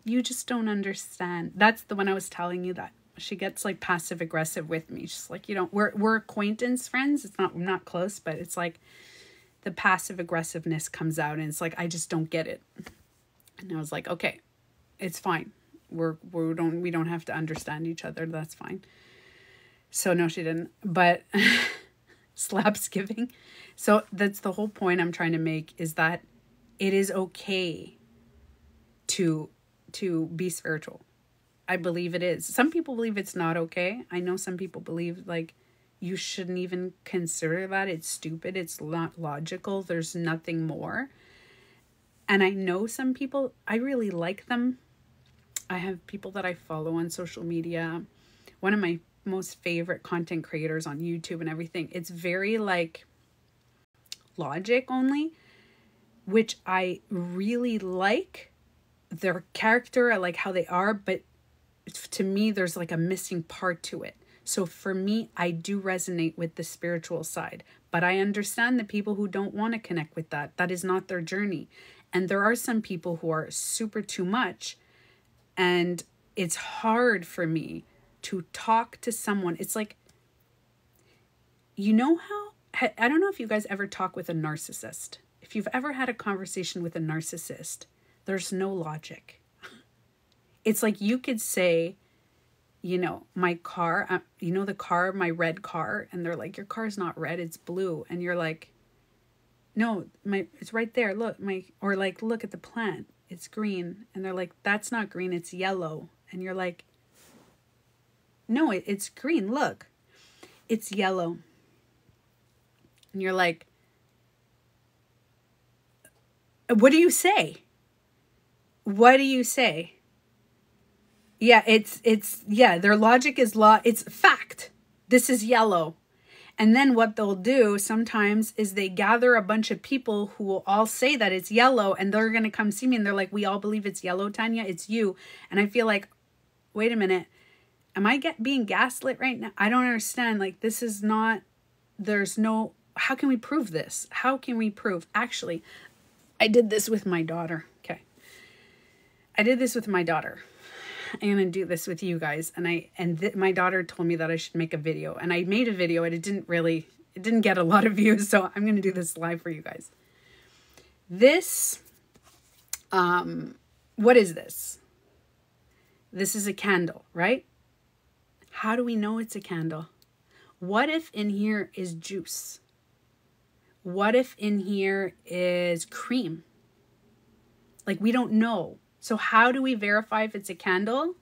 you just don't understand. That's the one I was telling you that she gets like passive aggressive with me. She's like, we're acquaintance friends. I'm not close, but it's like the passive aggressiveness comes out, and it's like, I just don't get it. And I was like, okay, it's fine. We don't have to understand each other. That's fine. So no, she didn't. But slaps giving. So that's the whole point I'm trying to make, is that it is okay to be spiritual. I believe it is. Some people believe it's not okay. I know some people believe like you shouldn't even consider that. It's stupid. It's not logical. There's nothing more. And I know some people, I really like them. I have people that I follow on social media. One of my most favorite content creators on YouTube and everything. It's very like logic only, which I really like. Their character, I like how they are, but to me, there's like a missing part to it. So for me, I do resonate with the spiritual side, but I understand the people who don't want to connect with that. That is not their journey. And there are some people who are super too much, and it's hard for me to talk to someone. It's like, you know how, I don't know if you guys ever talk with a narcissist. If you've ever had a conversation with a narcissist, there's no logic. It's like you could say, you know, my car, you know, the car, my red car, and they're like, your car's not red, it's blue. And you're like, no, it's right there. Look, or like, look at the plant, it's green. And they're like, that's not green, it's yellow. And you're like, no, it's green. Look, it's yellow. And you're like, what do you say? What do you say? Yeah, their logic is it's fact. This is yellow. And then what they'll do sometimes is they gather a bunch of people who will all say that it's yellow, and they're going to come see me and they're like, we all believe it's yellow, Tanya, it's you. And I feel like, wait a minute, am I being gaslit right now? I don't understand. Like, this is not, how can we prove this? How can we prove? Actually, I did this with my daughter. Okay. I did this with my daughter. I'm going to do this with you guys. And my daughter told me that I should make a video, and I made a video, and it didn't get a lot of views. So I'm going to do this live for you guys. This, what is this? This is a candle, right? How do we know it's a candle? What if in here is juice? What if in here is cream? Like, we don't know. So how do we verify if it's a candle?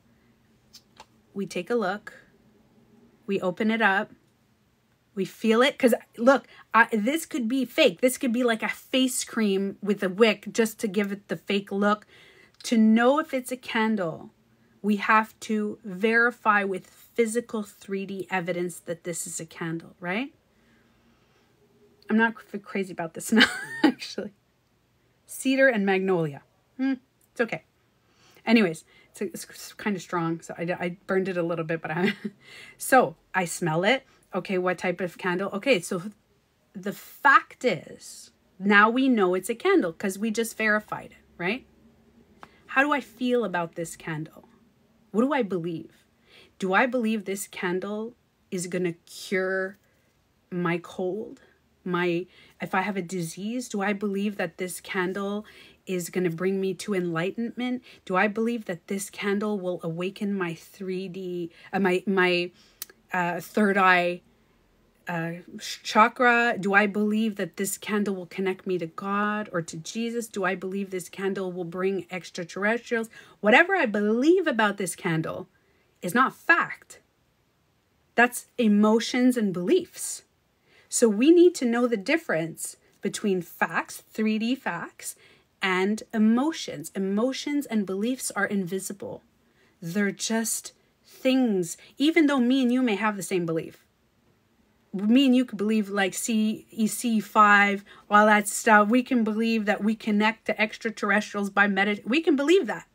We take a look. We open it up. We feel it. Because look, this could be fake. This could be like a face cream with a wick just to give it the fake look. To know if it's a candle, we have to verify with physical 3D evidence that this is a candle, right? I'm not crazy about this now, actually. Cedar and magnolia. It's okay. Anyways, it's kind of strong, so I burned it a little bit, but so I smell it. Okay, what type of candle? Okay, so the fact is, now we know it's a candle because we just verified it, right? How do I feel about this candle? What do I believe? Do I believe this candle is going to cure my cold? If I have a disease, do I believe that this candle is going to bring me to enlightenment? Do I believe that this candle will awaken my 3D, my third eye chakra? Do I believe that this candle will connect me to God or to Jesus? Do I believe this candle will bring extraterrestrials? Whatever I believe about this candle is not fact. That's emotions and beliefs. So we need to know the difference between facts, 3D facts, and emotions. Emotions and beliefs are invisible. They're just things. Even though me and you may have the same belief. Me and you could believe like CEC5, all that stuff. We can believe that we connect to extraterrestrials by meditation. We can believe that.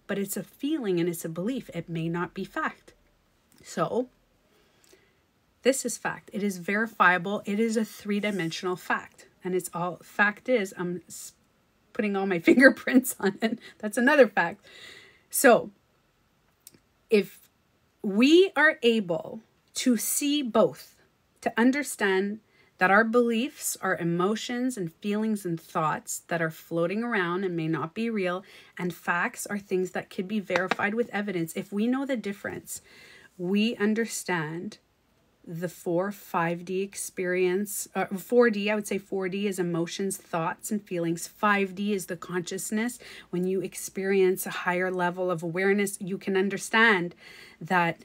But it's a feeling and it's a belief. It may not be fact. So this is fact. It is verifiable. It is a 3-dimensional fact. And it's all, fact is, I'm putting all my fingerprints on it. That's another fact. So if we are able to see both, to understand that our beliefs are emotions and feelings and thoughts that are floating around and may not be real, and facts are things that could be verified with evidence. If we know the difference, we understand the 5D experience. 4D, I would say 4D is emotions, thoughts, and feelings. 5D is the consciousness. When you experience a higher level of awareness, you can understand that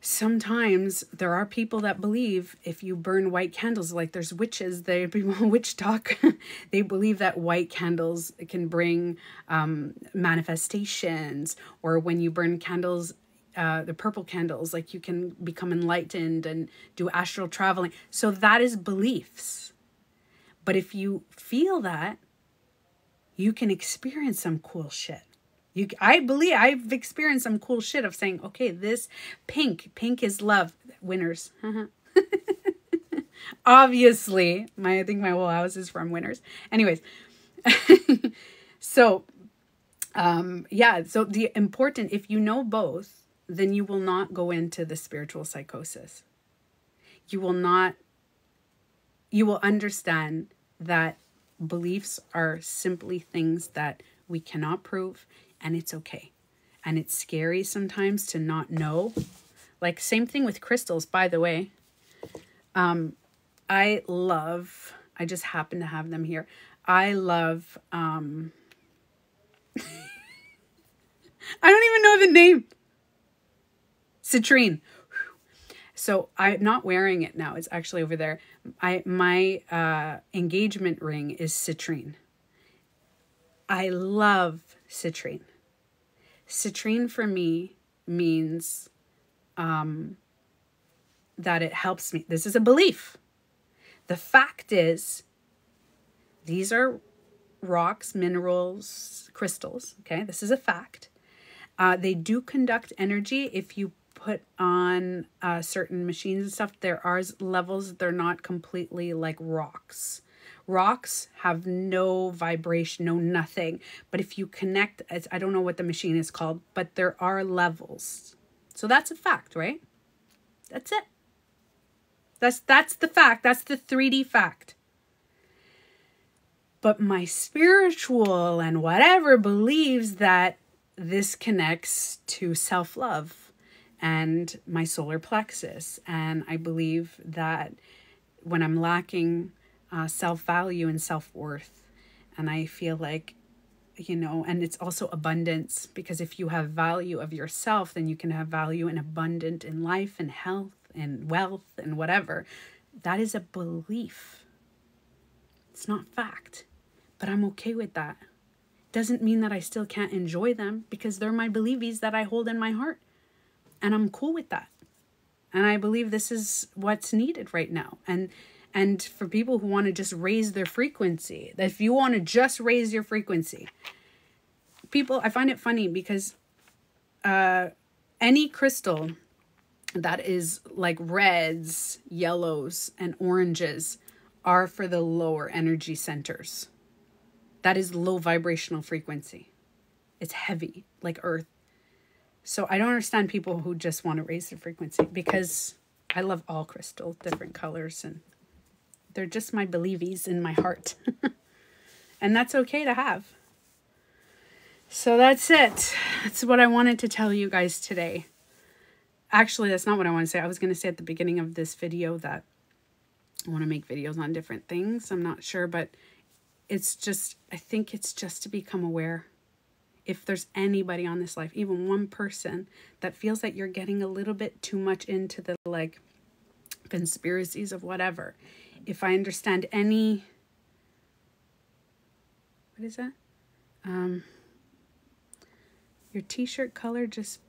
sometimes there are people that believe if you burn white candles, like there's witches, they witch talk, they believe that white candles can bring manifestations, or when you burn candles, the purple candles, like you can become enlightened and do astral traveling. So that is beliefs. But if you feel that, you can experience some cool shit. I believe I've experienced some cool shit of saying, okay, this pink is love. Winners. Obviously, I think my whole house is from winners. Anyways, so, yeah, so the important, if you know both, then you will not go into the spiritual psychosis. You will understand that beliefs are simply things that we cannot prove, and it's okay. And it's scary sometimes to not know. Like, same thing with crystals, by the way. I just happen to have them here. I love, I don't even know the name. Citrine. So I'm not wearing it now. It's actually over there. My engagement ring is citrine. I love citrine. Citrine for me means that it helps me. This is a belief. The fact is, these are rocks, minerals, crystals. Okay, this is a fact. They do conduct energy if you put on certain machines and stuff. There are levels. They're not completely like rocks. Rocks have no vibration, no nothing. But if you connect, I don't know what the machine is called, but there are levels. So that's a fact, right? That's it. That's the fact. That's the 3D fact. But my spiritual and whatever believes that this connects to self-love and my solar plexus. And I believe that when I'm lacking self-value and self-worth, and I feel like, and it's also abundance, because if you have value of yourself, then you can have value and abundant in life and health and wealth and whatever. That is a belief. It's not fact, but I'm okay with that. Doesn't mean that I still can't enjoy them, because they're my believies that I hold in my heart. And I'm cool with that. And I believe this is what's needed right now. And for people who want to just raise their frequency, that if you want to just raise your frequency, people, I find it funny because any crystal that is like reds, yellows, and oranges are for the lower energy centers. That is low vibrational frequency. It's heavy, like earth. So I don't understand people who just want to raise their frequency, because I love all crystals, different colors, and they're just my believies in my heart. And that's okay to have. So that's it. That's what I wanted to tell you guys today. Actually, that's not what I want to say. I was going to say at the beginning of this video that I want to make videos on different things. I'm not sure, but it's just, I think it's just to become aware. If there's anybody on this life, even one person that feels that you're getting a little bit too much into the like conspiracies of whatever. If I understand any, what is that? Your t-shirt color, just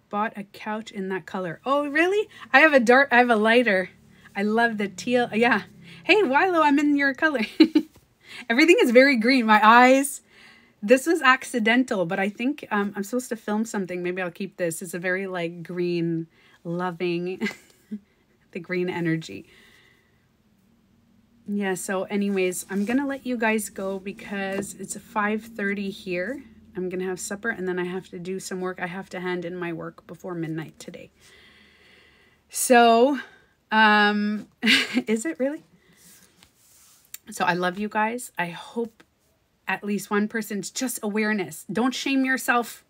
bought a couch in that color. Oh, really? I have a lighter. I love the teal. Yeah. Hey, Wilo, I'm in your color. Everything is very green. My eyes. This was accidental, but I think I'm supposed to film something. Maybe I'll keep this. It's a very like green, loving, the green energy. Yeah, so anyways, I'm going to let you guys go because it's 5:30 here. I'm going to have supper and then I have to do some work. I have to hand in my work before midnight today. So, is it really? So I love you guys. I hope at least one person's just awareness. Don't shame yourself.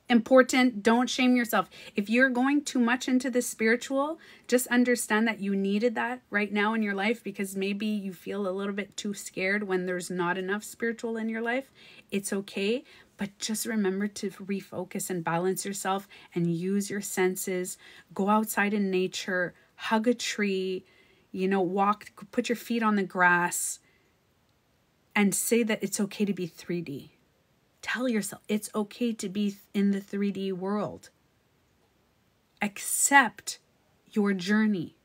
Important. Don't shame yourself. If you're going too much into the spiritual, just understand that you needed that right now in your life, because maybe you feel a little bit too scared when there's not enough spiritual in your life. It's okay. But just remember to refocus and balance yourself and use your senses. Go outside in nature, hug a tree, walk, put your feet on the grass, and say that it's okay to be 3D. Tell yourself it's okay to be in the 3D world. Accept your journey.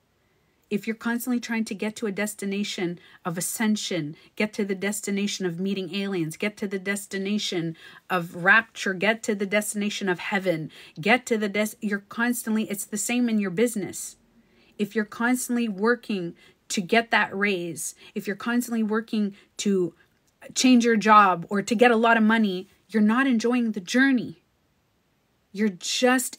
if you're constantly trying to get to a destination of ascension, get to the destination of meeting aliens, get to the destination of rapture, get to the destination of heaven, get to the you're constantly, it's the same in your business. If you're constantly working to get that raise, if you're constantly working to change your job or to get a lot of money, you're not enjoying the journey. You're just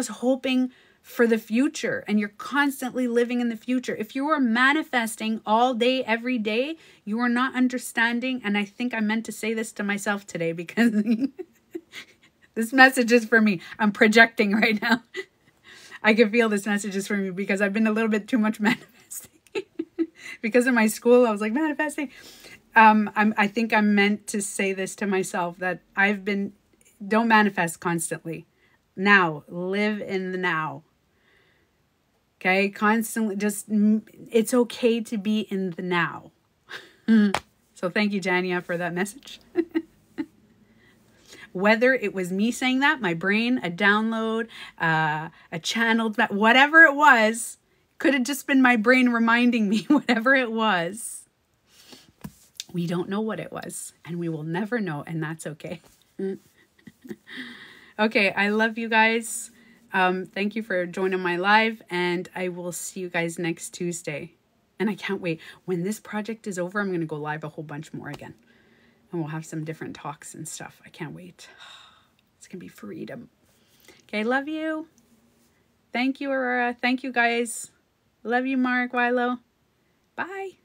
hoping for the future, and you're constantly living in the future. If you are manifesting all day, every day, you are not understanding. And I think I meant to say this to myself today because this message is for me. I'm projecting right now. I can feel this message is for me because I've been a little bit too much manifesting. Because of my school, I was like, manifesting. I think I meant to say this to myself, that don't manifest constantly. Now, live in the now. Okay, constantly it's okay to be in the now. So thank you, Jania, for that message. Whether it was me saying that, my brain, a download, a channeled, whatever it was, could have just been my brain reminding me, whatever it was. We don't know what it was, and we will never know, and that's okay. Okay, I love you guys. Thank you for joining my live, and I will see you guys next Tuesday. And I can't wait. When this project is over, I'm going to go live a whole bunch more again. And we'll have some different talks and stuff. I can't wait. It's going to be freedom. Okay, love you. Thank you, Aurora. Thank you, guys. Love you, Mark, Wilo. Bye.